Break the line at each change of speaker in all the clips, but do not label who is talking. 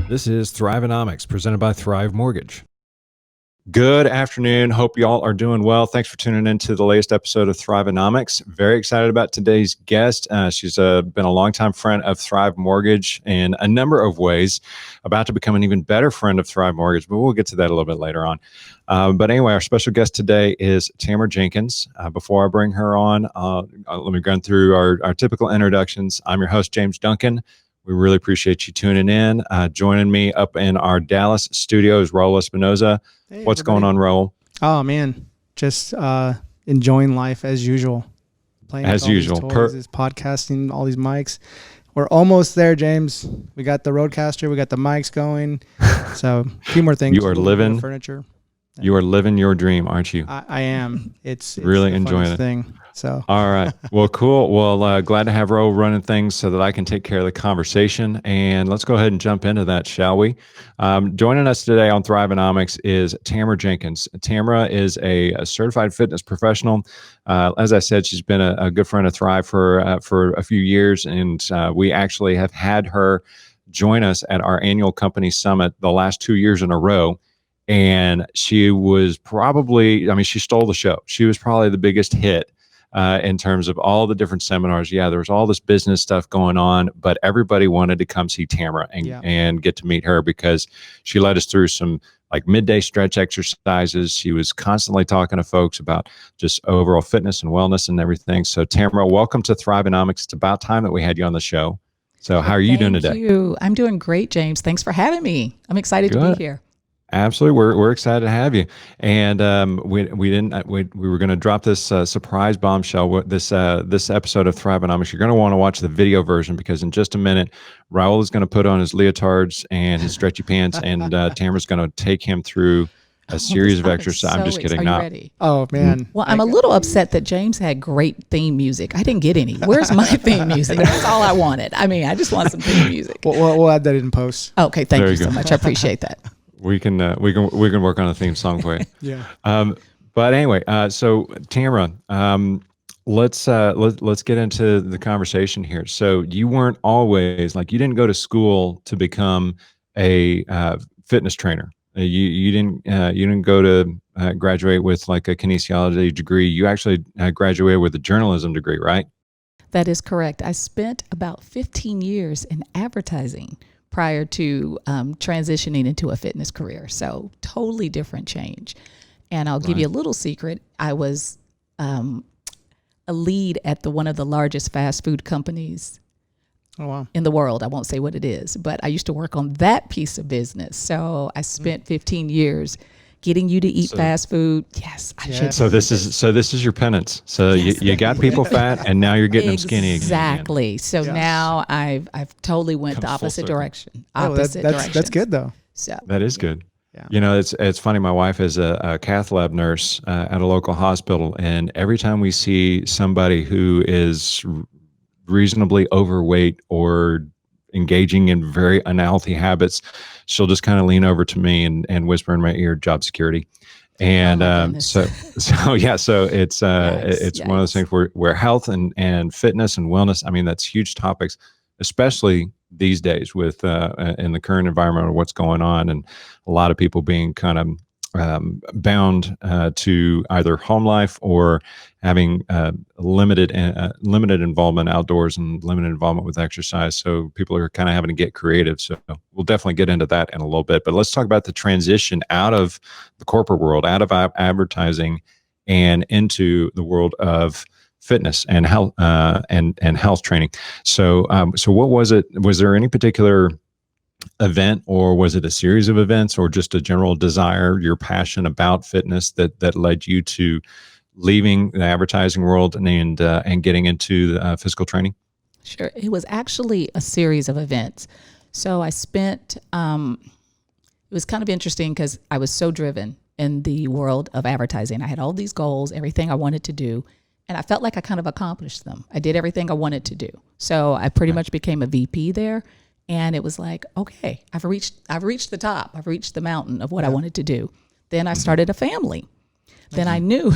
This is Thrivenomics, presented by Thrive Mortgage. Good afternoon. Hope you all are doing well. Thanks for tuning in to the latest episode of Thrivenomics. Very excited about today's guest. She's been a longtime friend of Thrive Mortgage in a number of ways, about to become an even better friend of Thrive Mortgage, but we'll get to that a little bit later on. But anyway, our special guest today is Tamara Jenkins. Before I bring her on, let me run through our typical introductions. I'm your host, James Duncan. We really appreciate you tuning in. Joining me up in our Dallas studio is Raul Espinoza.
Hey,
what's
everybody.
going on, Raul?
Oh, man. Just enjoying life as usual. Playing
as
with all
usual.
These toys, this podcasting, all these mics. We're almost there, James. We got the Roadcaster. We got the mics going. So a few more things.
You are living
furniture.
You are living your dream, aren't you?
I am. It's
really
the
enjoying it.
Thing. So.
All right. Well, cool. Well, glad to have Raul running things so that I can take care of the conversation. And let's go ahead and jump into that, shall we? Joining us today on Thrivenomics is Tamara Jenkins. Tamara is a certified fitness professional. As I said, she's been a good friend of Thrive for a few years, and we actually have had her join us at our annual company summit the last 2 years in a row. And she was probably, she stole the show. She was probably the biggest hit in terms of all the different seminars. Yeah, there was all this business stuff going on, but everybody wanted to come see Tamara and get to meet her because she led us through some like midday stretch exercises. She was constantly talking to folks about just overall fitness and wellness and everything. So Tamara, welcome to Thrivenomics. It's about time that we had you on the show. So how are you doing today?
Thank you. I'm doing great, James. Thanks for having me. I'm excited to be here.
Absolutely, we're excited to have you. And we were going to drop this surprise bombshell. This episode of Thrivenomics. You're going to want to watch the video version because in just a minute, Raul is going to put on his leotards and his stretchy pants, and Tamara's going to take him through a series of exercises. I'm just kidding.
Are you ready?
Oh man.
Well, I'm a little upset that James had great theme music. I didn't get any. Where's my theme music? That's all I wanted. I just want some theme music.
We'll add that in post.
Okay, thank you so much. I appreciate that.
We can work on a theme song for you.
Yeah.
But anyway, so Tamara, let's get into the conversation here. So you weren't always you didn't go to school to become a fitness trainer. You didn't go to graduate with like a kinesiology degree. You actually graduated with a journalism degree, right?
That is correct. I spent about 15 years in advertising prior to transitioning into a fitness career. So totally different change. And I'll give you a little secret. I was a lead at one of the largest fast food companies in the world. I won't say what it is, but I used to work on that piece of business. So I spent 15 years getting you to eat fast food. Yes, I should.
So this is your penance. So you got people fat, and now you're getting them skinny again.
Exactly. So now I've totally went the opposite direction.
That's good though.
So
that is good. Yeah. It's funny. My wife is a cath lab nurse at a local hospital, and every time we see somebody who is reasonably overweight or engaging in very unhealthy habits, she'll just kind of lean over to me and whisper in my ear, "Job security." And so it's one of those things where health and fitness and wellness, that's huge topics, especially these days with in the current environment of what's going on, and a lot of people being kind of bound to either home life or having limited involvement outdoors and limited involvement with exercise. So people are kind of having to get creative. So we'll definitely get into that in a little bit. But let's talk about the transition out of the corporate world, out of advertising, and into the world of fitness and health and health training. So what was it? Was there any particular event, or was it a series of events, or just a general desire, your passion about fitness that led you to leaving the advertising world and getting into physical training?
Sure. It was actually a series of events. So I spent, it was kind of interesting because I was so driven in the world of advertising. I had all these goals, everything I wanted to do, and I felt like I kind of accomplished them. I did everything I wanted to do. So I pretty much became a VP there. And it was like, okay, I've reached the top. I've reached the mountain of what I wanted to do. Then I started a family. then I knew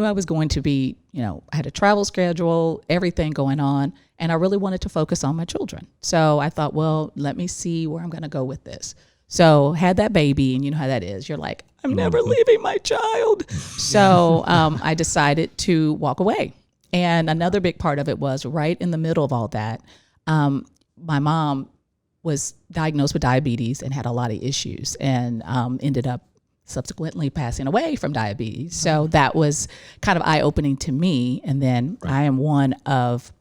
I was going to be, I had a travel schedule, everything going on, and I really wanted to focus on my children. So I thought, well, let me see where I'm going to go with this. So had that baby, and you know how that is. You're like, I'm never leaving my child. So I decided to walk away. And another big part of it was right in the middle of all that, my mom was diagnosed with diabetes and had a lot of issues, and ended up subsequently passing away from diabetes. So that was kind of eye-opening to me. And then I am one of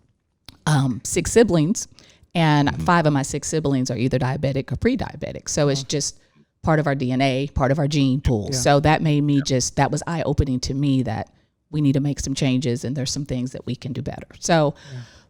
6 siblings, and 5 of my 6 siblings are either diabetic or pre-diabetic. So it's just part of our DNA, part of our gene pool. Yeah. So that made me that was eye-opening to me that we need to make some changes, and there's some things that we can do better. So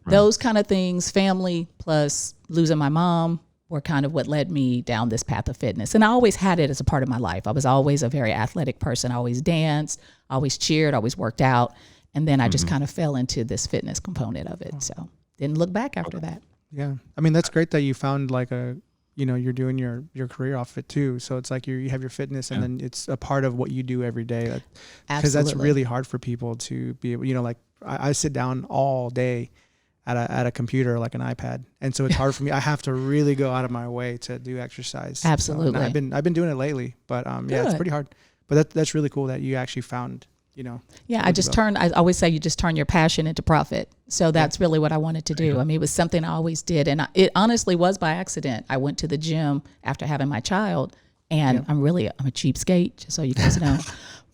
those kind of things, family plus losing my mom, were kind of what led me down this path of fitness. And I always had it as a part of my life. I was always a very athletic person. I always danced, always cheered, always worked out. And then I just kind of fell into this fitness component of it. So didn't look back after that.
Yeah. I mean, that's great that you found like you're doing your career off it too. So it's like you have your fitness, and then it's a part of what you do every day. Because that's really hard for people to be able, like I sit down all day at a computer, like an iPad. And so it's hard for me. I have to really go out of my way to do exercise.
Absolutely.
So, I've been doing it lately, but yeah, it's pretty hard. But that's really cool that you actually found,
Yeah, I always say you just turn your passion into profit. So that's really what I wanted to do. I mean, it was something I always did. And it honestly was by accident. I went to the gym after having my child, and I'm a cheapskate, just so you guys know.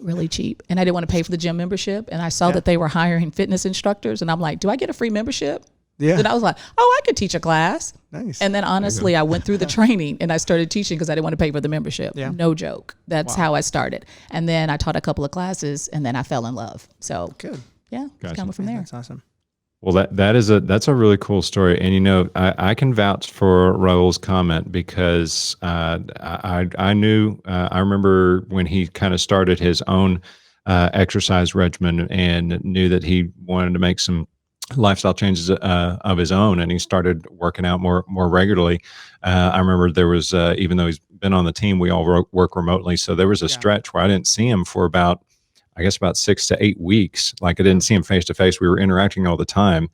Really cheap. And I didn't want to pay for the gym membership. And I saw that they were hiring fitness instructors. And I'm like, do I get a free membership? Yeah. Then I was like, I could teach a class. Nice. And then honestly, I went through the training and I started teaching because I didn't want to pay for the membership. Yeah. No joke. That's how I started. And then I taught a couple of classes, and then I fell in love. So good. Yeah. It's coming from there.
That's awesome.
Well, that's a really cool story. And, I can vouch for Raul's comment because I knew, I remember when he kind of started his own exercise regimen and knew that he wanted to make some lifestyle changes of his own, and he started working out more regularly. I remember there was, even though he's been on the team, we all work remotely. So there was a stretch where I didn't see him for about 6 to 8 weeks. Like I didn't see him face to face. We were interacting all the time,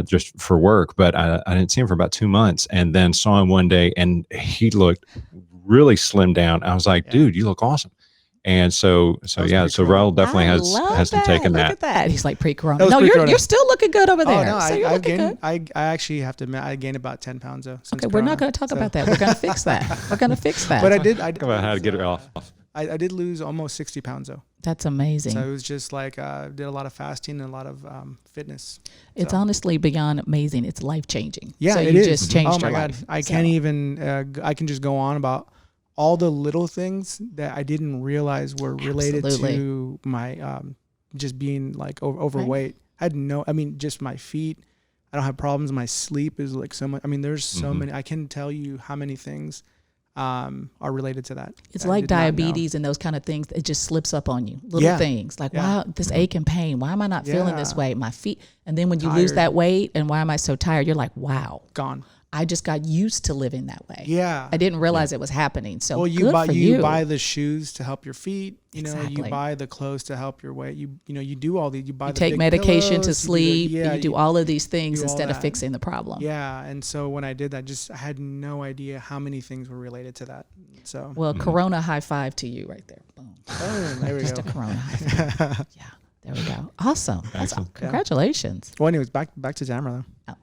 just for work, but I didn't see him for about 2 months, and then saw him one day, and he looked really slimmed down. I was like, dude, you look awesome. And so Raul definitely has taken that.
Look at that. He's like pre-corona. No, you're still looking good over there.
Oh, no,
so
I've gained, I actually have to admit, I gained about 10 pounds though.
Okay, we're not going to talk about that. We're going to fix that.
But I did
talk about how to get it off.
I did lose almost 60 pounds though.
That's amazing.
So it was just like, did a lot of fasting and a lot of fitness.
It's honestly beyond amazing. It's life-changing.
Yeah,
so
it
you
is.
just changed your
God.
life.
I can't even, I can just go on about all the little things that I didn't realize were related to my, just being like overweight. Right. Just my feet. I don't have problems. My sleep is like so much. There's so many, I can tell you how many things are related to that.
It's like diabetes and those kind of things. It just slips up on you. Little things like, wow, this ache and pain. Why am I not feeling this way? My feet. And then when you lose that weight and why am I so tired? You're like, wow.
Gone.
I just got used to living that way.
Yeah.
I didn't realize it was happening. So
you buy the shoes to help your feet. You buy the clothes to help your weight. You do all these. You
take medication to sleep. You do all of these things instead of fixing the problem.
Yeah. And so when I did that, I had no idea how many things were related to that. So
Corona high five to you right there. Boom.
There we go.
Just a Corona high five. Yeah. There we go. Awesome. Congratulations.
Well, anyways, back to Tamara though.
Oh.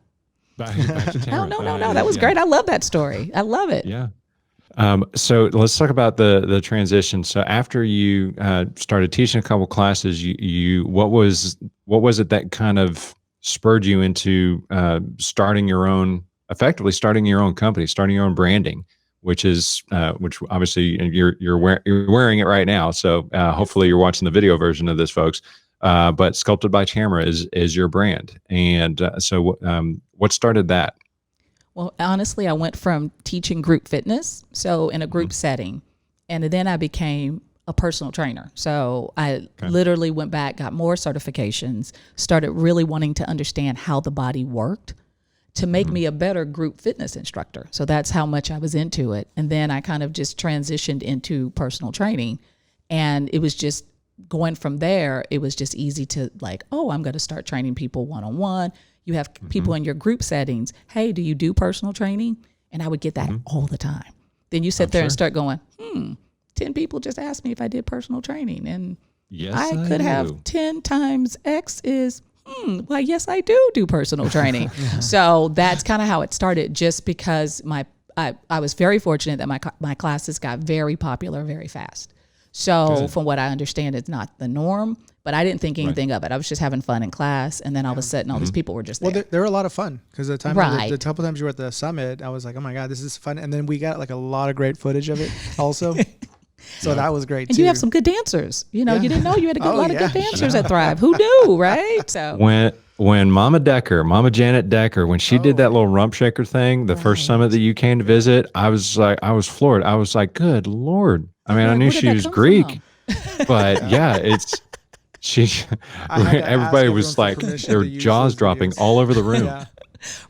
Back to Tamara. No. That was great. I love that story. I love it.
Yeah. So let's talk about the transition. So after you started teaching a couple classes, what was it that kind of spurred you into starting your own company, starting your own branding, which obviously you're wearing it right now. So hopefully you're watching the video version of this, folks. But Sculpted by Tamara is your brand. And so what started that?
Well, honestly, I went from teaching group fitness, so in a group setting, and then I became a personal trainer. So I literally went back, got more certifications, started really wanting to understand how the body worked to make me a better group fitness instructor. So that's how much I was into it. And then I kind of just transitioned into personal training, and it was just going from there, it was just easy to like, oh, I'm going to start training people one-on-one. You have people in your group settings. Hey, do you do personal training? And I would get that all the time. Then you sit there and start going, 10 people just asked me if I did personal training. And I could have 10 times X is, well, yes, I do personal training. So that's kind of how it started, just because I was very fortunate that my classes got very popular very fast. So from what I understand, it's not the norm, but I didn't think anything of it. I was just having fun in class. And then all of a sudden, all these people were just there.
Well, they were a lot of fun, because the couple times you were at the summit, I was like, oh my God, this is fun. And then we got like a lot of great footage of it also. So that was great
and
too.
You have some good dancers. You didn't know you had a lot of good dancers at Thrive. Who knew, right? So
when Mama Janet Decker, when she did that little rump shaker thing, the first summit that you came to visit, I was floored. I was like, good Lord. I mean, I knew she was Greek, but everybody was like, their jaws dropping all over the room.
Yeah.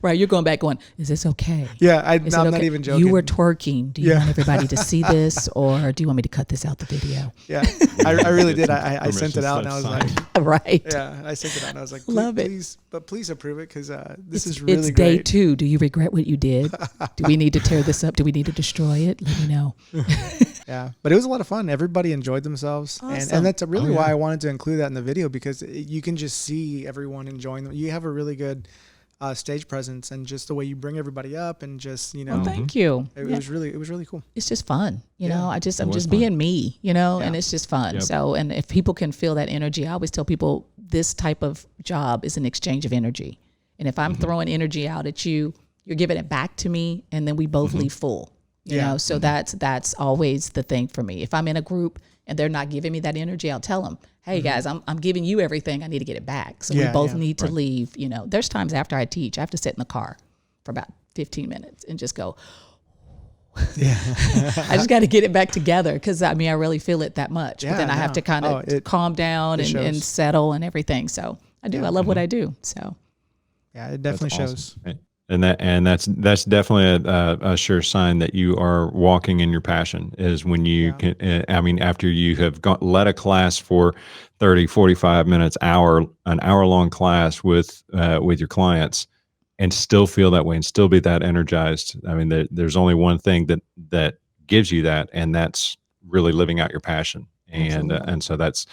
Right, you're going back going, is this okay?
Yeah, I'm not even joking.
You were twerking. Do you want everybody to see this, or do you want me to cut this out the video?
Yeah, I really did. I sent it out and I was like,
right.
Yeah, I sent it out and I was like,
love it.
Please approve it, because this is really
it's
great.
It's day 2. Do you regret what you did? Do we need to tear this up? Do we need to destroy it? Let me know.
Yeah, but it was a lot of fun. Everybody enjoyed themselves.
Awesome.
And that's really why I wanted to include that in the video, because you can just see everyone enjoying them. You have a really good stage presence, and just the way you bring everybody up, and just
Well, thank you.
It was really cool.
It's just fun, you know. I'm just being me, and it's just fun.
Yep.
So, and if people can feel that energy, I always tell people this type of job is an exchange of energy. And if I'm throwing energy out at you, you're giving it back to me, and then we both leave full. You know, so that's always the thing for me. If I'm in a group and they're not giving me that energy, I'll tell them, hey guys, I'm giving you everything. I need to get it back. So we both need to leave. There's times after I teach, I have to sit in the car for about 15 minutes and just go, I just got to get it back together, because I really feel it that much. But then I have to kind of calm down and settle and everything. So I do. I love what I do. So
yeah, it definitely shows.
Awesome. And that's definitely a sure sign that you are walking in your passion, is when you can, after you have led a class for 30, 45 minutes, an hour long class with your clients, and still feel that way and still be that energized. I mean, there's only one thing that gives you that, and that's really living out your passion. And so that's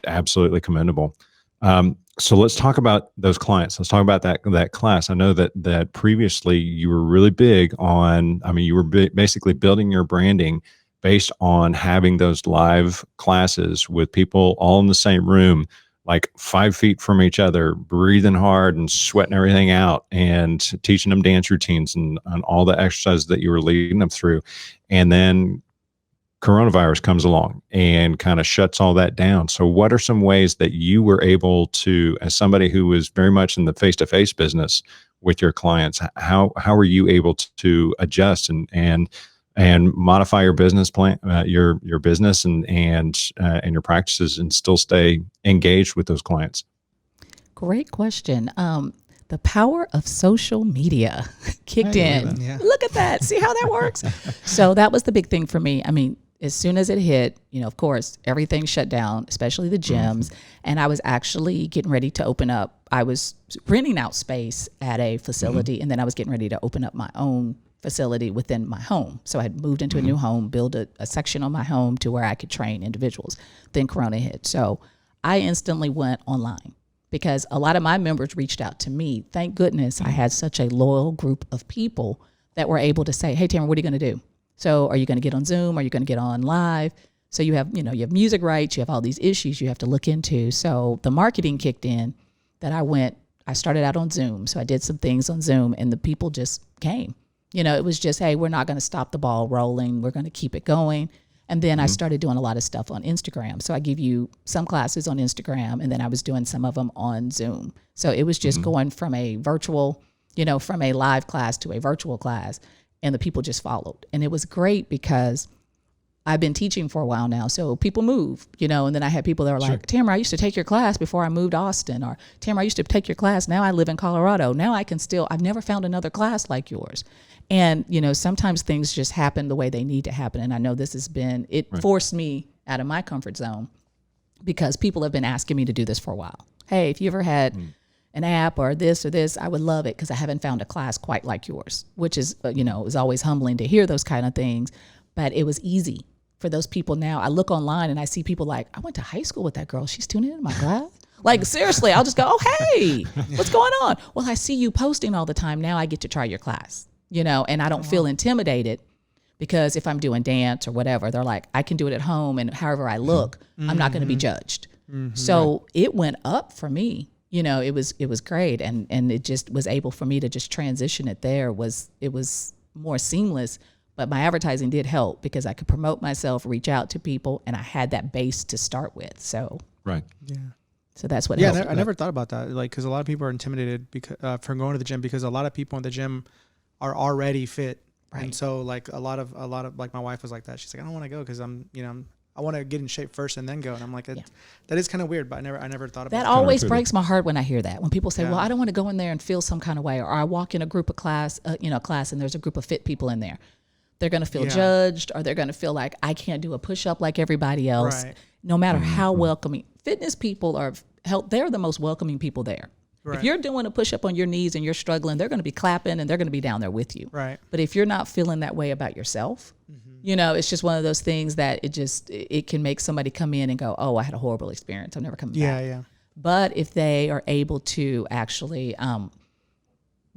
absolutely commendable. So let's talk about those clients. Let's talk about that class. I know that previously you were really big on, you were basically building your branding based on having those live classes with people all in the same room, like 5 feet from each other, breathing hard and sweating everything out, and teaching them dance routines and all the exercises that you were leading them through. And then coronavirus comes along and kind of shuts all that down. So what are some ways that you were able to, as somebody who was very much in the face-to-face business with your clients, how were you able to adjust and modify your business plan, your business and your practices, and still stay engaged with those clients?
Great question. The power of social media kicked in. Yeah. Look at that. See how that works? So that was the big thing for me. As soon as it hit, of course, everything shut down, especially the gyms. And I was actually getting ready to open up. I was renting out space at a facility, and then I was getting ready to open up my own facility within my home. So I had moved into a new home, built a section on my home to where I could train individuals. Then Corona hit. So I instantly went online, because a lot of my members reached out to me. Thank goodness I had such a loyal group of people that were able to say, hey, Tamara, what are you going to do? So are you going to get on Zoom? Are you going to get on live? So you have music rights, you have all these issues you have to look into. So the marketing kicked in that I started out on Zoom. So I did some things on Zoom, and the people just came. It was just, hey, we're not going to stop the ball rolling. We're going to keep it going. And then I started doing a lot of stuff on Instagram. So I give you some classes on Instagram, and then I was doing some of them on Zoom. So it was just going from a virtual, from a live class to a virtual class, and the people just followed. And it was great, because I've been teaching for a while now. So people move, and then I had people that were like, Tamara, I used to take your class before I moved to Austin, or Tamara, I used to take your class. Now I live in Colorado. Now I've never found another class like yours. And, sometimes things just happen the way they need to happen. And I know this has been, forced me out of my comfort zone. because people have been asking me to do this for a while. Hey, if you ever had an app or this, I would love it, because I haven't found a class quite like yours, which is, it was always humbling to hear those kind of things. But it was easy for those people. Now I look online and I see people like, I went to high school with that girl. She's tuning into my class. Like, seriously, I'll just go, oh, hey, what's going on? Well, I see you posting all the time. Now I get to try your class, and I don't feel intimidated, because if I'm doing dance or whatever, they're like, I can do it at home, and however I look, I'm not going to be judged. So it went up for me. It was great. And it just was able for me to just transition it there. It was more seamless. But my advertising did help, because I could promote myself, reach out to people, and I had that base to start with. So
right.
Yeah.
So that's what helped.
I never thought about that. Like, because a lot of people are intimidated because from going to the gym, because a lot of people in the gym are already fit. Right. And so like a lot of like, my wife was like that. She's like, I don't want to go because I want to get in shape first and then go. And I'm like, that is kind of weird, but I never thought about
that. That always breaks my heart when I hear that. When people say, well, I don't want to go in there and feel some kind of way, or I walk in a group of class, and there's a group of fit people in there. They're going to feel judged, or they're going to feel like I can't do a push-up like everybody else. Right. No matter how welcoming. Fitness people they're the most welcoming people there. Right. If you're doing a push-up on your knees and you're struggling, they're going to be clapping and they're going to be down there with you. Right. But if you're not feeling that way about yourself, it's just one of those things that it can make somebody come in and go, oh, I had a horrible experience. I'm never coming back. Yeah. But if they are able to actually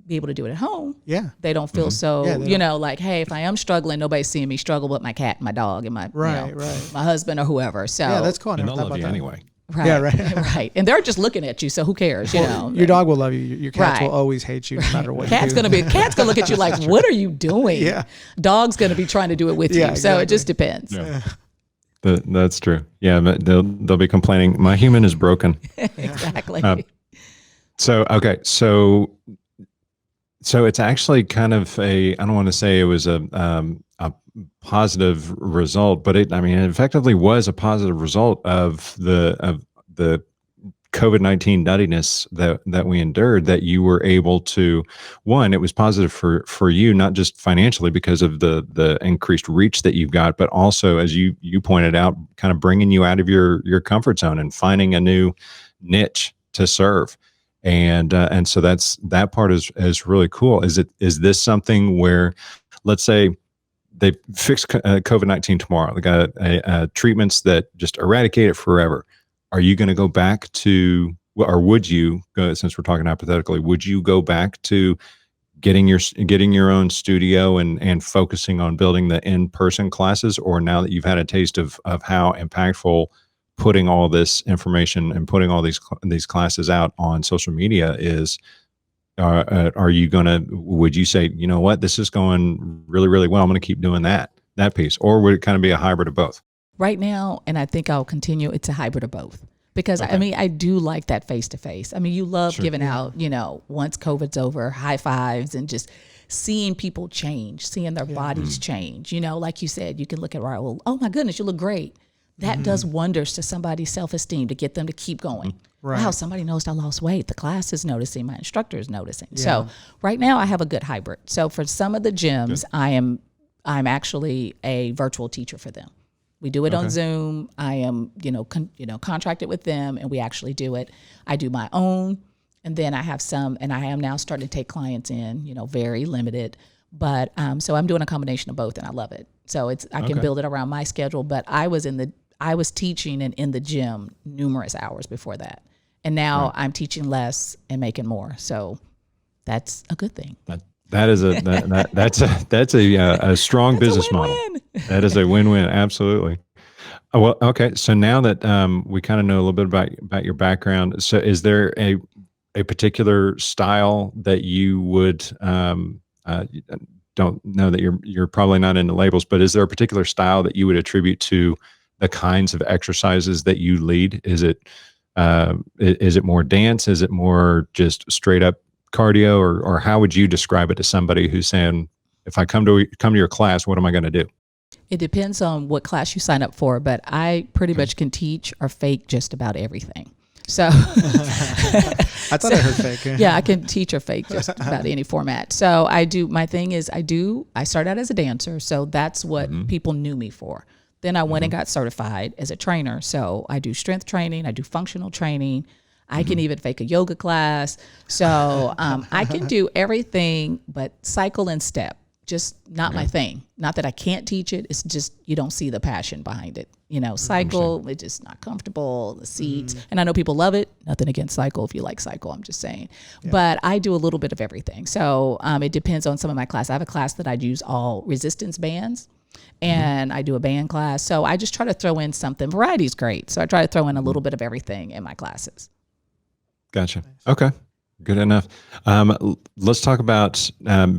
be able to do it at home, they don't feel so, like, hey, if I am struggling, nobody's seeing me struggle but my cat and my dog and my my husband or whoever. So
that's cool.
And they'll love you anyway.
Right. Yeah, right. Right. And they're just looking at you, so who cares? Your
dog will love you. Your cats will always hate you no matter what.
Cat's gonna look at you like, what are you doing? Yeah. Dog's gonna be trying to do it with you. So it just depends.
Yeah. That's true. Yeah, but they'll be complaining, my human is broken.
Exactly.
So it's actually kind of I don't want to say it was a positive result, but it effectively was a positive result of the COVID-19 nuttiness that we endured, that you were able to, one, it was positive for you, not just financially because of the increased reach that you've got, but also, as you pointed out, kind of bringing you out of your comfort zone and finding a new niche to serve. And so that part is really cool. Is this something where, let's say, they fix COVID-19 tomorrow, they got treatments that just eradicate it forever? Are you going to go back to, or would you go, since we're talking hypothetically, would you go back to getting your own studio and focusing on building the in-person classes? Or now that you've had a taste of how impactful putting all this information and putting all these classes out on social media is, would you say, you know what, this is going really, really well, I'm going to keep doing that piece? Or would it kind of be a hybrid of both?
Right now, and I think I'll continue, it's a hybrid of both. Because I do like that face-to-face. You love giving out, once COVID's over, high fives, and just seeing people change, seeing their bodies change. Like you said, you can look at Raul, oh my goodness, you look great. That does wonders to somebody's self-esteem, to get them to keep going. Right. Wow, somebody noticed I lost weight. The class is noticing, my instructor is noticing. Yeah. So right now I have a good hybrid. So for some of the gyms, I'm actually a virtual teacher for them. We do it on Zoom. I am, contracted with them, and we actually do it. I do my own, and then I have some, and I am now starting to take clients in, very limited. But so I'm doing a combination of both, and I love it. So I can build it around my schedule. But I was teaching and in the gym numerous hours before that, and now I'm teaching less and making more. So that's a good thing.
That's a strong business model. That is a win-win. Absolutely. Well, okay. So now that we kind of know a little bit about your background, so is there a particular style that you would don't know that you're probably not into labels, but is there a particular style that you would attribute to the kinds of exercises that you lead? Is it more dance? Is it more just straight up cardio, or how would you describe it to somebody who's saying, if I come to your class, what am I going to do?
It depends on what class you sign up for, but I pretty much can teach or fake just about everything. So
I thought I heard fake.
Yeah, I can teach or fake just about any format. So I started out as a dancer. So that's what people knew me for. Then I went and got certified as a trainer. So I do strength training, I do functional training. I can even fake a yoga class. So I can do everything but cycle and step. Just not my thing. Not that I can't teach it. It's just you don't see the passion behind it. Cycle, it's just not comfortable, the seats. And I know people love it. Nothing against cycle if you like cycle, I'm just saying. Yeah. But I do a little bit of everything. So it depends on some of my class. I have a class that I use all resistance bands. And I do a band class. So I just try to throw in something. Variety is great. So I try to throw in a little bit of everything in my classes.
Gotcha. Okay. Good enough. Let's talk about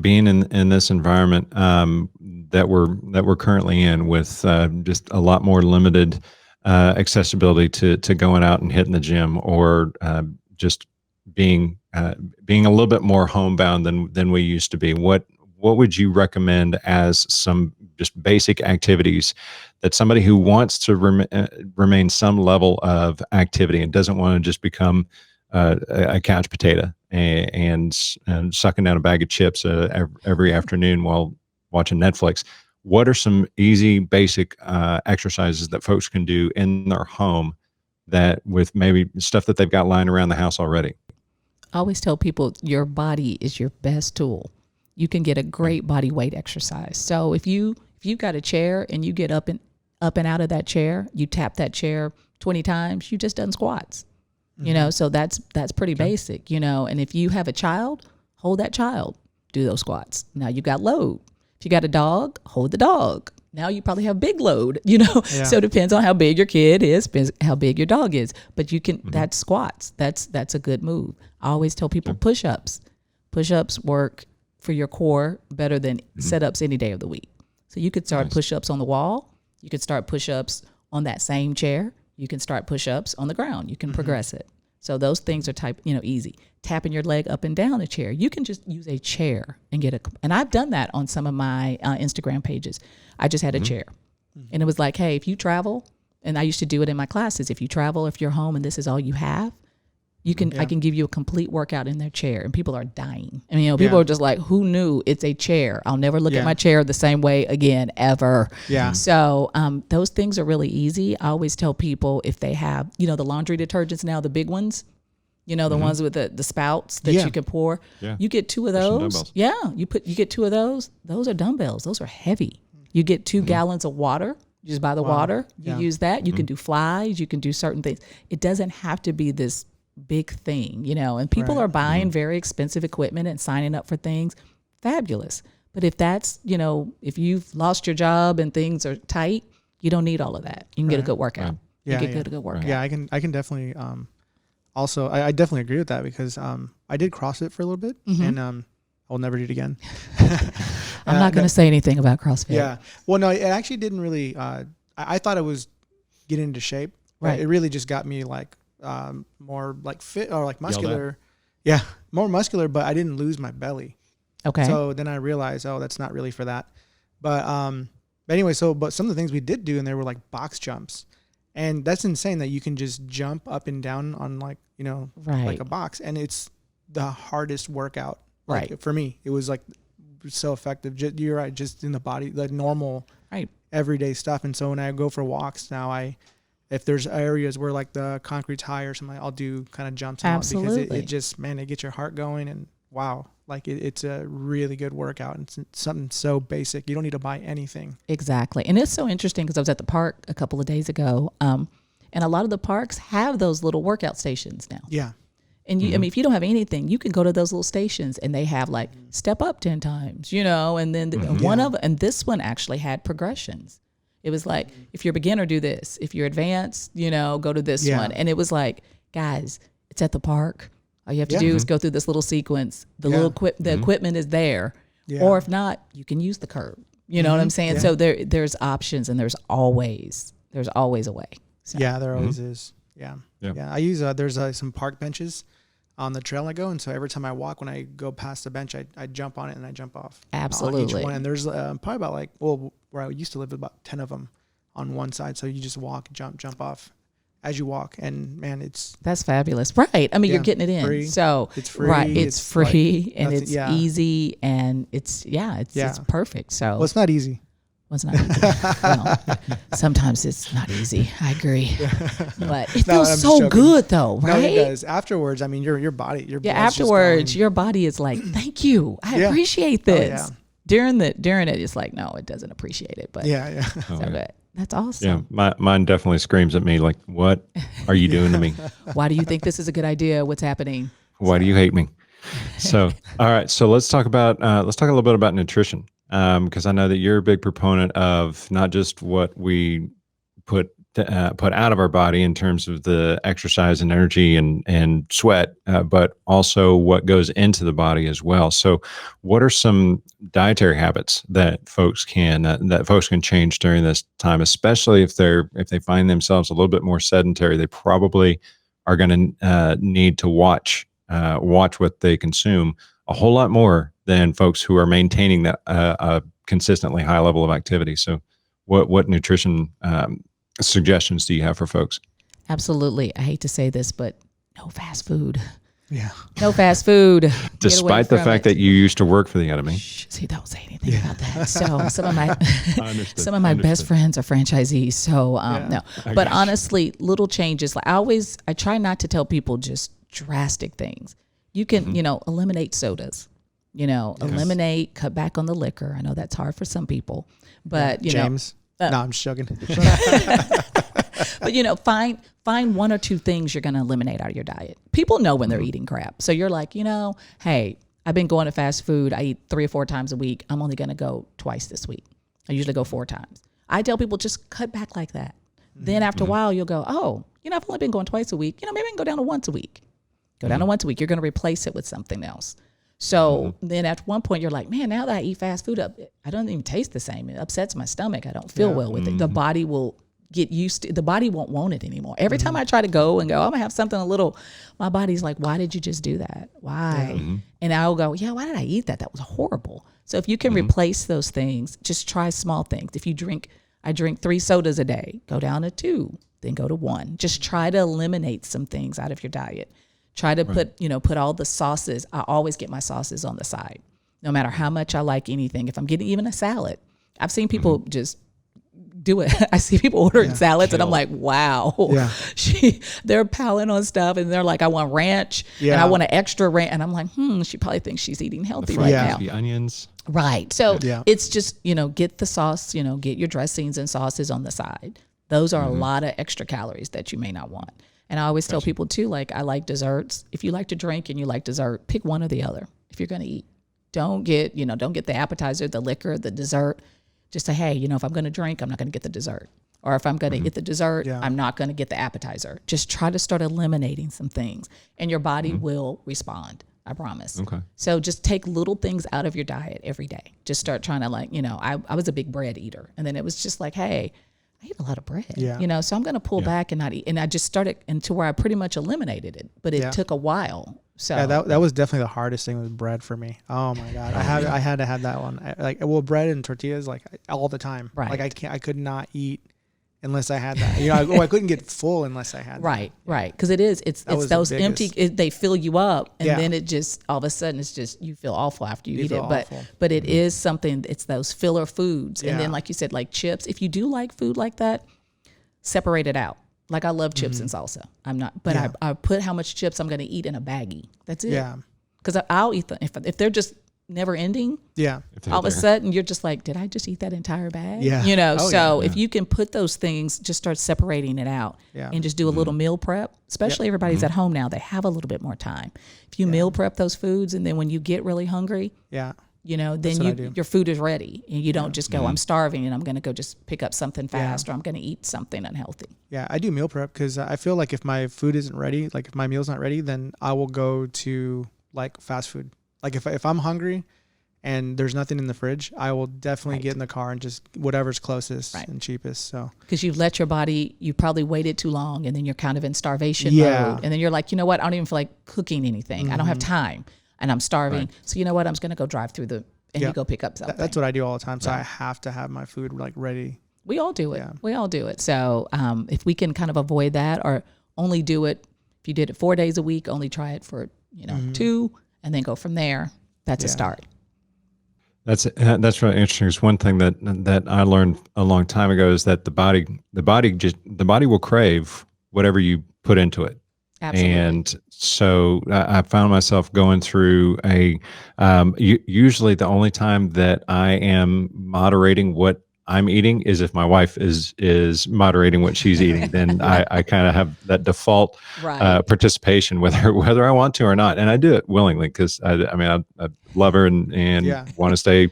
being in this environment that we're currently in, with just a lot more limited accessibility to going out and hitting the gym, or just being a little bit more homebound than we used to be. What would you recommend as some just basic activities that somebody who wants to remain some level of activity and doesn't want to just become a couch potato and sucking down a bag of chips every afternoon while watching Netflix? What are some easy, basic exercises that folks can do in their home, that with maybe stuff that they've got lying around the house already?
I always tell people your body is your best tool. You can get a great body weight exercise. So if you've got a chair and you get up and out of that chair, you tap that chair 20 times, you just done squats. So that's pretty basic, and if you have a child, hold that child, do those squats. Now you got load. If you got a dog, hold the dog. Now you probably have big load, So it depends on how big your kid is, how big your dog is, but you can, that's squats. That's a good move. I always tell people push-ups work for your core better than sit-ups any day of the week. So you could start push-ups on the wall. You could start push-ups on that same chair. You can start push-ups on the ground. You can progress it. So those things are easy. Tapping your leg up and down a chair. You can just use a chair and and I've done that on some of my Instagram pages. I just had a chair. And it was like, hey, if you travel, and I used to do it in my classes, if you travel, if you're home and this is all you have, I can give you a complete workout in their chair, and people are dying. People are just like, who knew it's a chair? I'll never look at my chair the same way again, ever. Yeah. So those things are really easy. I always tell people, if they have, the laundry detergents now, the big ones, the ones with the spouts that you can pour. Yeah. You get 2 of those. Yeah. You get 2 of those. Those are dumbbells. Those are heavy. You get 2 gallons of water. You just buy the water. You use that. You can do flies. You can do certain things. It doesn't have to be this big thing, and people are buying very expensive equipment and signing up for things. Fabulous. But if that's, if you've lost your job and things are tight, you don't need all of that. You can get a good workout. You get a good workout.
Yeah, I can definitely, also, I definitely agree with that, because I did CrossFit for a little bit, and I'll never do it again.
I'm not going to say anything about CrossFit.
Yeah. Well, no, it actually didn't really, I thought it was getting into shape. Right. It really just got me more fit, or muscular. Yeah, more muscular, but I didn't lose my belly. Okay. So then I realized, that's not really for that. But anyway, but some of the things we did do in there were box jumps. And that's insane that you can just jump up and down on like a box, and it's the hardest workout. Right. For me, it was so effective. You're right. Just in the body, like normal, everyday stuff. And so when I go for walks now, if there's areas where the concrete's high or something, I'll do kind of jumps out, because it just, it gets your heart going, and wow, it's a really good workout. And it's something so basic. You don't need to buy anything.
Exactly. And it's so interesting, because I was at the park a couple of days ago, and a lot of the parks have those little workout stations now. Yeah. And you, if you don't have anything, you can go to those little stations, and they have step up 10 times, and then and this one actually had progressions. It was if you're a beginner, do this. If you're advanced, go to this one. And it was guys, it's at the park. All you have to do is go through this little sequence. The equipment is there. Yeah. Or if not, you can use the curb. You know what I'm saying? Yeah. So there's options, and there's always a way. So.
Yeah, there always is. Yeah. I use there's some park benches on the trail I go, and so every time I walk, when I go past the bench, I jump on it and I jump off. Absolutely. On each one. And there's probably about where I used to live, about 10 of them on one side. So you just walk, jump off as you walk, and that's
fabulous, right? You're getting it in,
free.
So
it's free,
right? It's free, and it's easy, and it's perfect. So
it's not easy.
Was not easy. Well, sometimes it's not easy. I agree, but it feels so good though, right?
No, it does. Afterwards, I mean, your body,
afterwards, your body is like, thank you, I appreciate this. During it, it's like, no, it doesn't appreciate it, but so good. That's awesome.
Yeah, mine definitely screams at me like, "What are you doing to me?
Why do you think this is a good idea? What's happening?
Why do you hate me?" So, all right, so let's talk a little bit about nutrition. Because I know that you're a big proponent of not just what we put out of our body in terms of the exercise and energy and sweat, but also what goes into the body as well. So, what are some dietary habits that folks can change during this time, especially if they find themselves a little bit more sedentary? They probably are going to need to watch what they consume a whole lot more than folks who are maintaining that a consistently high level of activity. So what nutrition suggestions do you have for folks?
Absolutely. I hate to say this, but no fast food.
Yeah.
No fast food.
Despite the fact that you used to work for the enemy.
See, don't say anything about that. So some of my best friends are franchisees. So no. But honestly, little changes. Like I try not to tell people just drastic things. You can, eliminate sodas. Eliminate, cut back on the liquor. I know that's hard for some people, but
James. No, I'm just joking.
But find one or two things you're going to eliminate out of your diet. People know when they're eating crap. So you're like, hey, I've been going to fast food. I eat 3 or 4 times a week. I'm only going to go twice this week. I usually go 4 times. I tell people just cut back like that. Then after a while, you'll go, oh, I've only been going twice a week. Maybe I can go down to once a week. Go down to once a week. You're going to replace it with something else. So then at one point you're like, man, now that I eat fast food, I don't even taste the same. It upsets my stomach. I don't feel well with it. The body will get used to, the body won't want it anymore. Every time I try to go, I'm going to have something a little, my body's like, why did you just do that? Why? And I'll go, why did I eat that? That was horrible. So if you can replace those things, just try small things. If I drink 3 sodas a day, go down to 2, then go to 1. Just try to eliminate some things out of your diet. Try to put all the sauces. I always get my sauces on the side, no matter how much I like anything. If I'm getting even a salad, I've seen people just do it. I see people ordering salads and I'm like, wow, they're piling on stuff and they're like, I want ranch and I want an extra ranch. And I'm like, she probably thinks she's eating healthy right now.
The onions.
Right. So it's just, get the sauce, get your dressings and sauces on the side. Those are a lot of extra calories that you may not want. And I always tell people too, like, I like desserts. If you like to drink and you like dessert, pick one or the other. If you're going to eat, don't get the appetizer, the liquor, the dessert. Just say, hey, if I'm going to drink, I'm not going to get the dessert. Or if I'm going to get the dessert, I'm not going to get the appetizer. Just try to start eliminating some things and your body will respond. I promise. Okay. So just take little things out of your diet every day. Just start trying to I was a big bread eater. And then it was just like, hey, I eat a lot of bread, so I'm going to pull back and not eat. And I just started into where I pretty much eliminated it, but it took a while. So
that was definitely the hardest thing with bread for me. Oh my God. I had to have that one. Bread and tortillas, all the time. Right. I could not eat unless I had that. I couldn't get full unless I had that.
Right. Cause it's those empty, they fill you up and then it just, all of a sudden it's just, you feel awful after you eat it. But it is something, it's those filler foods. And then like you said, like chips, if you do like food like that, separate it out. Like I love chips and salsa. I'm not, but I put how much chips I'm going to eat in a baggie. That's it. Yeah. Cause I'll eat them if they're just never ending. Yeah. All of a sudden you're just like, did I just eat that entire bag? Yeah. If you can put those things, just start separating it out and just do a little meal prep, especially everybody's at home now, they have a little bit more time. If you meal prep those foods and then when you get really hungry, then your food is ready and you don't just go, I'm starving and I'm going to go just pick up something fast or I'm going to eat something unhealthy.
Yeah. I do meal prep because I feel like if my food isn't ready, like if my meal's not ready, then I will go to fast food. Like if I'm hungry and there's nothing in the fridge, I will definitely get in the car and just whatever's closest and cheapest. So
because you've let your body, you probably waited too long and then you're kind of in starvation mode. And then you're like, you know what? I don't even feel like cooking anything. I don't have time and I'm starving. Right. So you know what? I'm just going to go drive through you go pick up something.
That's what I do all the time. So I have to have my food ready.
We all do it. Yeah. We all do it. So if we can kind of avoid that or only do it, if you did it 4 days a week, only try it for, 2 and then go from there. That's a start.
That's really interesting. It's one thing that I learned a long time ago is that the body will crave whatever you put into it.
Absolutely.
And so I found myself going through usually the only time that I am moderating what I'm eating is if my wife is moderating what she's eating. Then I kind of have that default
Right.
participation, whether I want to or not, and I do it willingly because I love her and want to stay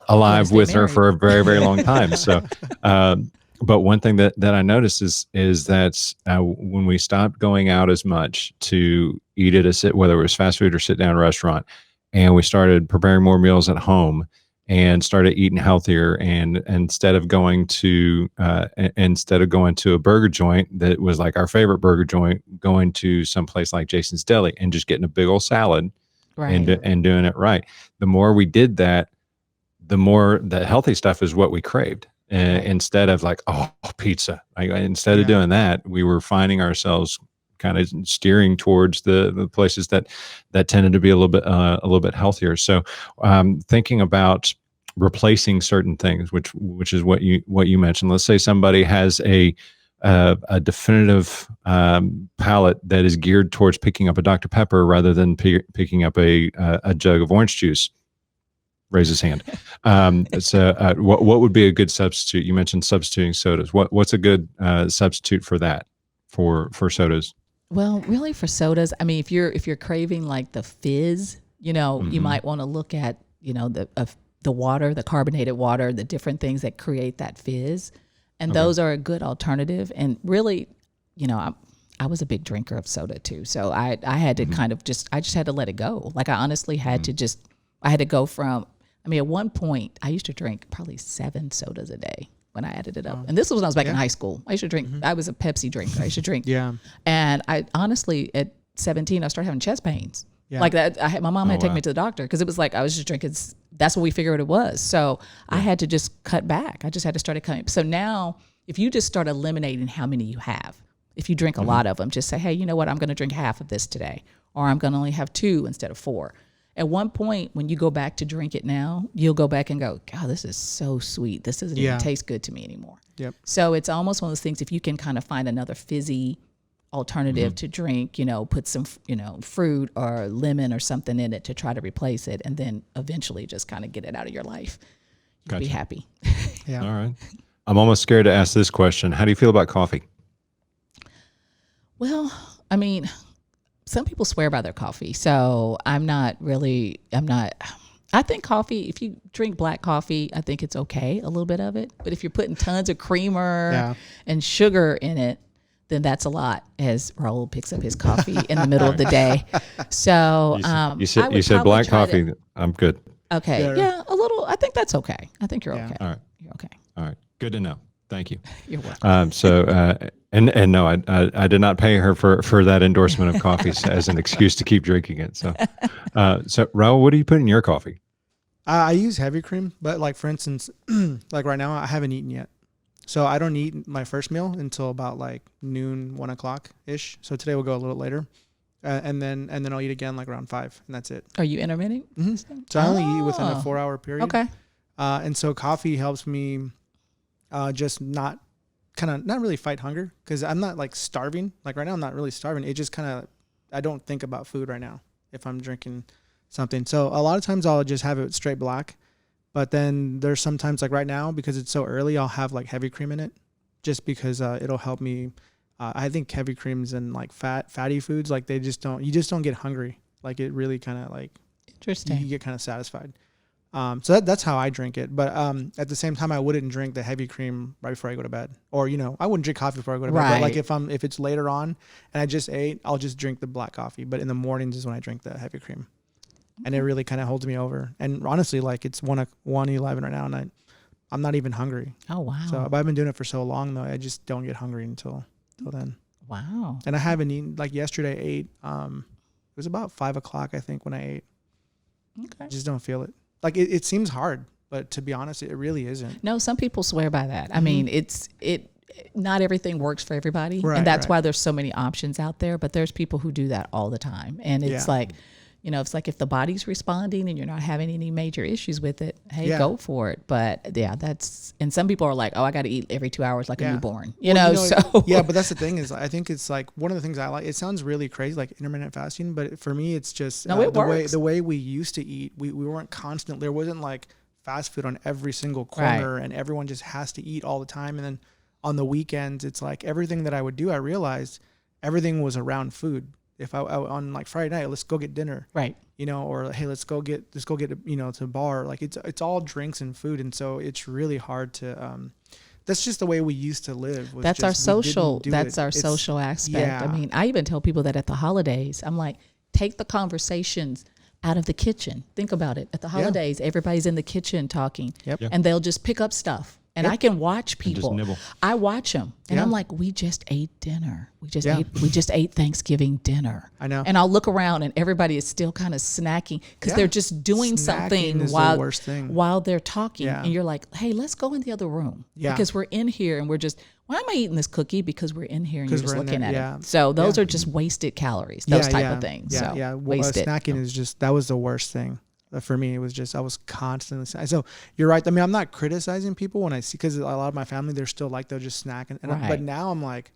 alive with her for a very, very long time. So. But one thing that I noticed is that when we stopped going out as much to eat at whether it was fast food or sit down restaurant, and we started preparing more meals at home and started eating healthier, and instead of going to a burger joint that was like our favorite burger joint, going to some place like Jason's Deli and just getting a big old salad,
Right.
and doing it right. The more we did that, the more the healthy stuff is what we craved. Instead of like, oh, pizza. Instead of doing that, we were finding ourselves kind of steering towards the places that tended to be a little bit healthier. So thinking about replacing certain things, which is what you mentioned. Let's say somebody has a definitive palate that is geared towards picking up a Dr. Pepper rather than picking up a jug of orange juice. Raise his hand. What would be a good substitute? You mentioned substituting sodas. What's a good substitute for that for sodas?
Well, really for sodas, I mean, if you're craving like the fizz, you might want to look at the water, the carbonated water, the different things that create that fizz, and those are a good alternative. And really, I was a big drinker of soda too, so I had to kind of just had to let it go. Like I honestly had to I had to go from. I mean, at one point, I used to drink probably 7 sodas a day when I added it up. And this was when I was back in high school. I used to drink, I was a Pepsi drinker. I used to drink. And I honestly, at 17, I started having chest pains. Like that. My mom had to take me to the doctor because it was like I was just drinking. That's what we figured it was. So I had to just cut back. I just had to start cutting. So now, if you just start eliminating how many you have, if you drink a lot of them, just say, hey, you know what? I'm going to drink half of this today, or I'm going to only have 2 instead of 4. At one point, when you go back to drink it now, you'll go back and go, God, this is so sweet. This doesn't even taste good to me anymore. So it's almost one of those things, if you can kind of find another fizzy alternative to drink, put some, fruit or lemon or something in it to try to replace it, and then eventually just kind of get it out of your life. You'll be happy.
All right. I'm almost scared to ask this question. How do you feel about coffee?
Well, I mean, some people swear by their coffee, so I think coffee, if you drink black coffee, I think it's okay, a little bit of it. But if you're putting tons of creamer and sugar in it, then that's a lot, as Raul picks up his coffee in the middle of the day. So
you said black coffee. I'm good.
Okay. Yeah, a little. I think that's okay. I think you're okay.
All right.
You're okay.
All right. Good to know. Thank you.
You're welcome.
And no, I did not pay her for that endorsement of coffee as an excuse to keep drinking it. So Raul, what do you put in your coffee?
I use heavy cream, but like for instance, like right now I haven't eaten yet. So I don't eat my first meal until about like noon, 1 o'clock ish. So today we'll go a little later. And then I'll eat again like around 5, and that's it.
Are you intermittent?
Mm-hmm. So I only eat within a 4-hour period.
Okay.
And so coffee helps me just not really fight hunger, because I'm not like starving. Like right now I'm not really starving. It just I don't think about food right now if I'm drinking something. So a lot of times I'll just have it straight black. But then there's sometimes like right now, because it's so early, I'll have like heavy cream in it, just because it'll help me. I think heavy creams and like fatty foods, like you just don't get hungry. Like it really kind of like,
interesting.
You get kind of satisfied. So that's how I drink it. But at the same time, I wouldn't drink the heavy cream right before I go to bed, or I wouldn't drink coffee before I go to bed. But like if it's later on and I just ate, I'll just drink the black coffee. But in the mornings is when I drink the heavy cream. And it really kind of holds me over. And honestly, like it's 1:11 right now, and I'm not even hungry.
Oh wow!
So, but I've been doing it for so long though, I just don't get hungry until then.
Wow!
And I haven't eaten. Like yesterday, I ate. It was about 5 o'clock, I think, when I ate.
Okay.
I just don't feel it. Like it seems hard, but to be honest, it really isn't.
No, some people swear by that. I mean, not everything works for everybody, and that's why there's so many options out there. But there's people who do that all the time, and it's like, you know, it's like if the body's responding and you're not having any major issues with it, hey,
Yeah.
go for it. But yeah, and some people are like, oh, I got to eat every 2 hours like a newborn, so.
Yeah, but that's the thing is, I think it's like one of the things I like, it sounds really crazy, like intermittent fasting, but for me, it's just
No, it works.
the way we used to eat, we weren't constant. There wasn't like fast food on every single corner and everyone just has to eat all the time. And then on the weekends, it's like everything that I would do, I realized everything was around food. If I on like Friday night, let's go get dinner.
Right.
You know, or hey, let's go get you know, to a bar. Like it's all drinks and food. And so it's really hard to, that's just the way we used to live.
That's our social aspect.
Yeah.
I mean, I even tell people that at the holidays, I'm like, take the conversations out of the kitchen. Think about it. At the holidays, everybody's in the kitchen talking, and they'll just pick up stuff. And I can watch people. I watch them, and I'm like, we just ate dinner. We just ate Thanksgiving dinner.
I know.
And I'll look around, and everybody is still kind of snacking because they're just doing something while they're talking. And you're like, hey, let's go in the other room because we're in here, and we're just. Why am I eating this cookie? Because we're in here and you're just looking at it. So those are just wasted calories. Those type of things. Wasted.
Snacking is just, that was the worst thing. For me, it was just, I was constantly so you're right. I mean, I'm not criticizing people when I see, because a lot of my family, they're still like, they'll just snack. But now I'm like,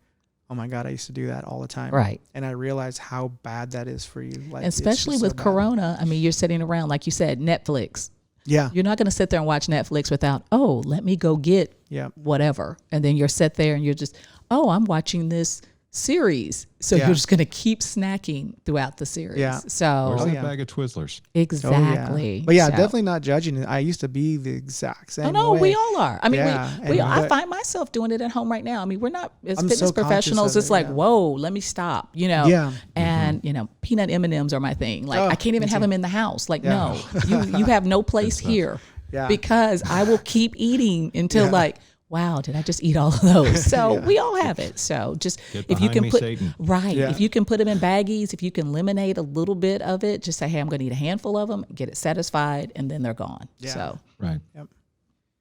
oh my God, I used to do that all the time.
Right.
And I realize how bad that is for you. Like,
especially with Corona. I mean, you're sitting around, like you said, Netflix.
Yeah.
You're not going to sit there and watch Netflix without, oh, let me go get whatever. And then you're sit there and you're just, oh, I'm watching this series. So you're just going to keep snacking throughout the series. Yeah. So
where's that bag of Twizzlers?
Exactly.
But definitely not judging it. I used to be the exact same way.
We all are. I mean, I find myself doing it at home right now. I mean, we're not as fitness professionals. It's like, whoa, let me stop, you know?
Yeah.
And, you know, peanut M&Ms are my thing. Like, I can't even have them in the house. Like, no, you have no place here because I will keep eating until like, wow, did I just eat all of those? So we all have it. So just if you can put if you can put them in baggies, if you can eliminate a little bit of it, just say, hey, I'm going to eat a handful of them, get it satisfied, and then they're gone.
Yeah.
So
Yep.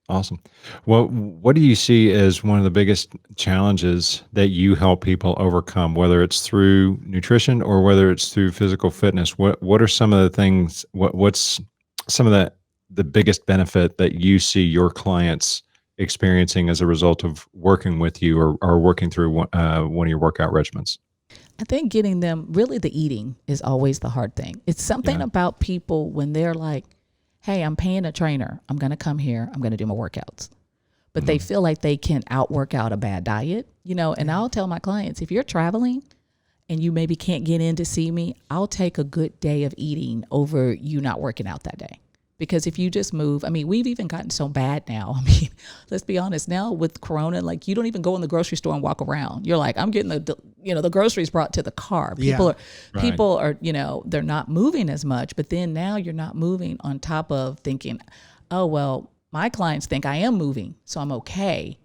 Awesome. Well, what do you see as one of the biggest challenges that you help people overcome, whether it's through nutrition or whether it's through physical fitness? What are some of the things? What's some of the biggest benefit that you see your clients experiencing as a result of working with you or working through one of your workout regimens?
I think getting them, really the eating is always the hard thing. It's something about people when they're like, hey, I'm paying a trainer. I'm going to come here. I'm going to do my workouts. But they feel like they can out-work out a bad diet, you know, and I'll tell my clients, if you're traveling and you maybe can't get in to see me, I'll take a good day of eating over you not working out that day. Because if you just move, I mean, we've even gotten so bad now. I mean, let's be honest now with Corona, like you don't even go in the grocery store and walk around. You're like, I'm getting the groceries brought to the car. People are, you know, they're not moving as much, but then now you're not moving on top of thinking, oh, well, my clients think I am moving, so I'm okay.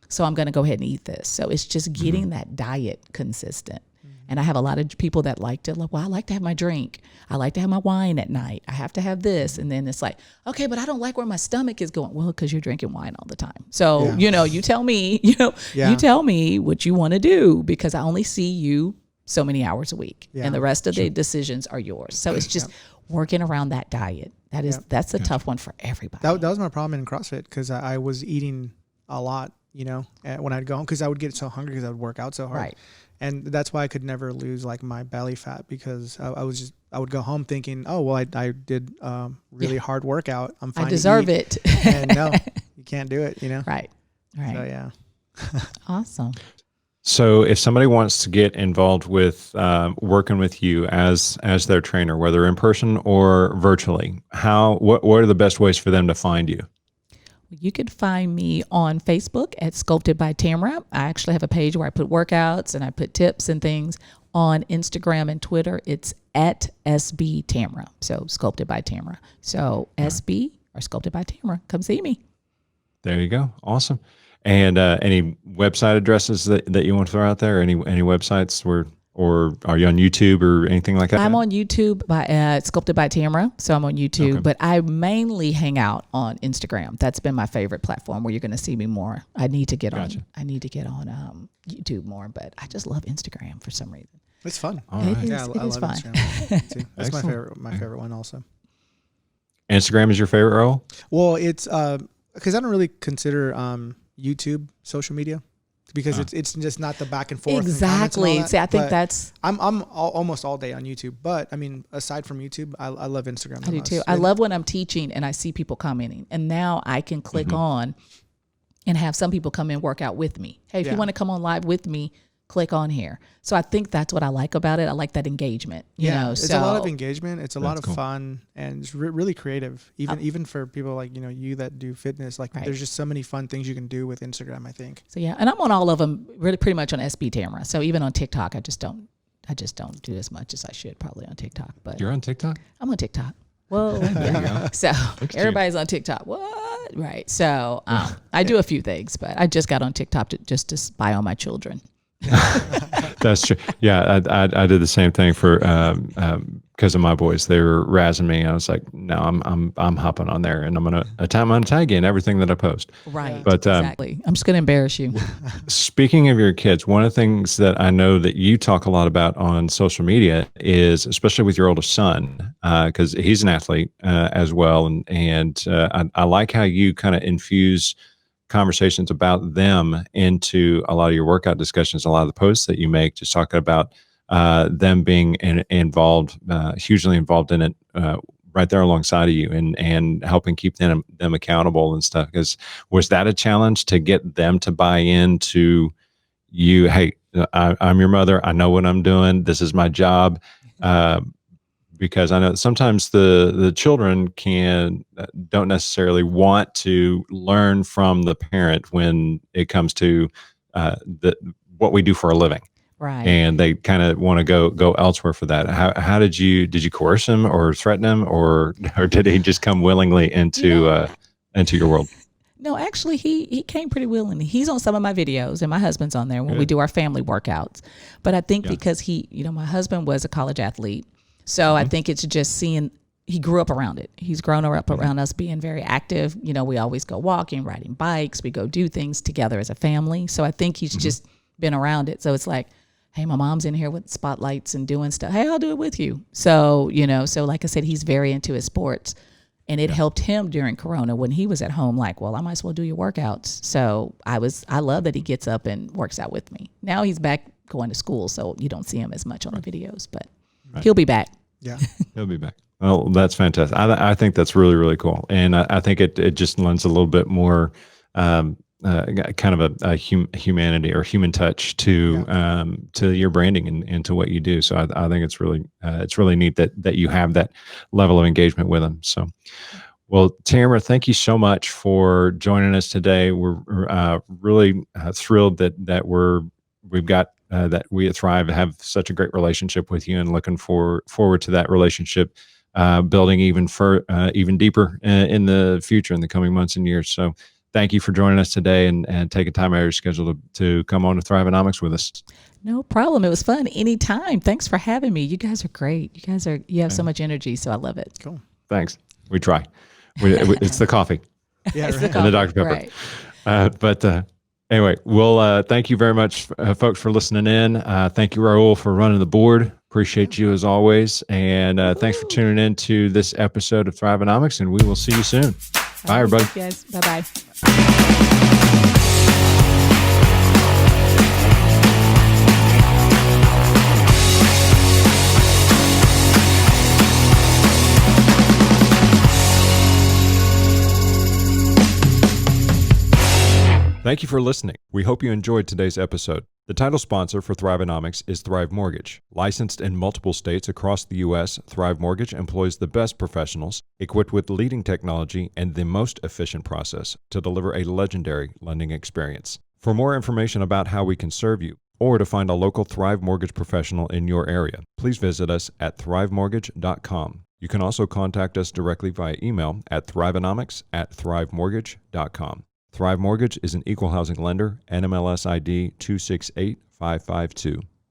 So I'm going to go ahead and eat this. So it's just getting that diet consistent. And I have a lot of people that like to, well, I like to have my drink. I like to have my wine at night. I have to have this. And then it's like, okay, but I don't like where my stomach is going. Well, because you're drinking wine all the time. So, you know, you tell me, you tell me what you want to do because I only see you so many hours a week. And the rest of the decisions are yours. So it's just working around that diet. That's a tough one for everybody.
That was my problem in CrossFit because I was eating a lot, you know, when I'd go home because I would get so hungry because I would work out so hard.
Right.
And that's why I could never lose like my belly fat because I would go home thinking, oh, well, I did really hard workout. I'm fine.
I deserve it.
And no, you can't do it, you know?
Right.
So, yeah.
Awesome.
So if somebody wants to get involved with working with you as their trainer, whether in person or virtually, what are the best ways for them to find you?
You could find me on Facebook at Sculpted by Tamara. I actually have a page where I put workouts and I put tips and things. On Instagram and Twitter, it's at SB Tamara. So Sculpted by Tamara. So SB or Sculpted by Tamara. Come see me.
There you go. Awesome. And any website addresses that you want to throw out there? Any websites or are you on YouTube or anything like that?
I'm on YouTube by Sculpted by Tamara, so I'm on YouTube. But I mainly hang out on Instagram. That's been my favorite platform where you're going to see me more. I need to get on YouTube more, but I just love Instagram for some reason.
It's fun.
All right.
It
Yeah,
is,
I
it is
love
fun.
Instagram too. That's
Excellent.
my favorite one also.
Instagram is your favorite role?
Well, it's because I don't really consider YouTube social media because it's just not the back and forth.
Exactly.
And
See, I think
but
that's.
I'm almost all day on YouTube. But I mean, aside from YouTube, I love Instagram.
I do too. I love when I'm teaching and I see people commenting, and now I can click on and have some people come and work out with me. Hey, if you want to come on live with me, click on here. So I think that's what I like about it. I like that engagement. You know,
it's a lot of engagement. It's a lot of fun, and it's really creative. Even for people like you that do fitness. Like there's just so many fun things you can do with Instagram, I think.
So yeah, and I'm on all of them. Really, pretty much on SB Tamara. So even on TikTok, I just don't do as much as I should probably on TikTok. But
You're on TikTok?
I'm on TikTok. Whoa. Yeah. So everybody's on TikTok. What? Right. So I do a few things, but I just got on TikTok to spy on my children.
That's true. Yeah, I did the same thing for because of my boys. They were razzing me. I was like, no, I'm hopping on there, and I'm gonna tag you in everything that I post.
Right.
But
exactly. I'm just gonna embarrass you.
Speaking of your kids, one of the things that I know that you talk a lot about on social media is, especially with your oldest son, because he's an athlete as well, and I like how you kind of infuse conversations about them into a lot of your workout discussions, a lot of the posts that you make, just talking about them being involved, hugely involved in it, right there alongside of you, and helping keep them accountable and stuff. Because was that a challenge to get them to buy into you? Hey, I'm your mother. I know what I'm doing. This is my job. Because I know sometimes the children don't necessarily want to learn from the parent when it comes to what we do for a living,
Right?
And they kind of want to go elsewhere for that. How did you coerce him or threaten him, or did he just come willingly into your world?
No, actually, he came pretty willingly. He's on some of my videos, and my husband's on there when we do our family workouts. But I think because my husband was a college athlete. So I think it's just seeing, he grew up around it. He's grown up around us being very active. We always go walking, riding bikes. We go do things together as a family. So I think he's just been around it. So it's like, hey, my mom's in here with spotlights and doing stuff. Hey, I'll do it with you. So, so like I said, he's very into his sports. And it helped him during Corona when he was at home, like, well, I might as well do your workouts. So I love that he gets up and works out with me. Now he's back going to school, so you don't see him as much on the videos, but he'll be back.
Yeah,
he'll be back. Well, that's fantastic. I think that's really, really cool. And I think it just lends a little bit more kind of a humanity or human touch to your branding and to what you do. So I think it's really neat that you have that level of engagement with them. So, well, Tamara, thank you so much for joining us today. We're really thrilled that we've got that we at Thrive have such a great relationship with you, and looking forward to that relationship building even deeper in the future, in the coming months and years. So thank you for joining us today and taking time out of your schedule to come on to Thrivenomics with us.
No problem. It was fun. Anytime. Thanks for having me. You guys are great. You have so much energy, so I love it.
Cool.
Thanks. We try. It's the coffee.
Yeah,
It's the
and the Dr. Pepper.
Right.
But anyway, well, thank you very much, folks, for listening in. Thank you, Raul, for running the board. Appreciate you as always. And thanks for tuning in to this episode of Thrivenomics, and we will see you soon. Bye, everybody.
Thanks, guys. Bye-bye.
Thank you for listening. We hope you enjoyed today's episode. The title sponsor for Thrivenomics is Thrive Mortgage. Licensed in multiple states across the U.S., Thrive Mortgage employs the best professionals, equipped with leading technology and the most efficient process to deliver a legendary lending experience. For more information about how we can serve you, or to find a local Thrive Mortgage professional in your area, please visit us at thrivemortgage.com. You can also contact us directly via email at thrivenomics@thrivemortgage.com. Thrive Mortgage is an equal housing lender, NMLS ID 268552.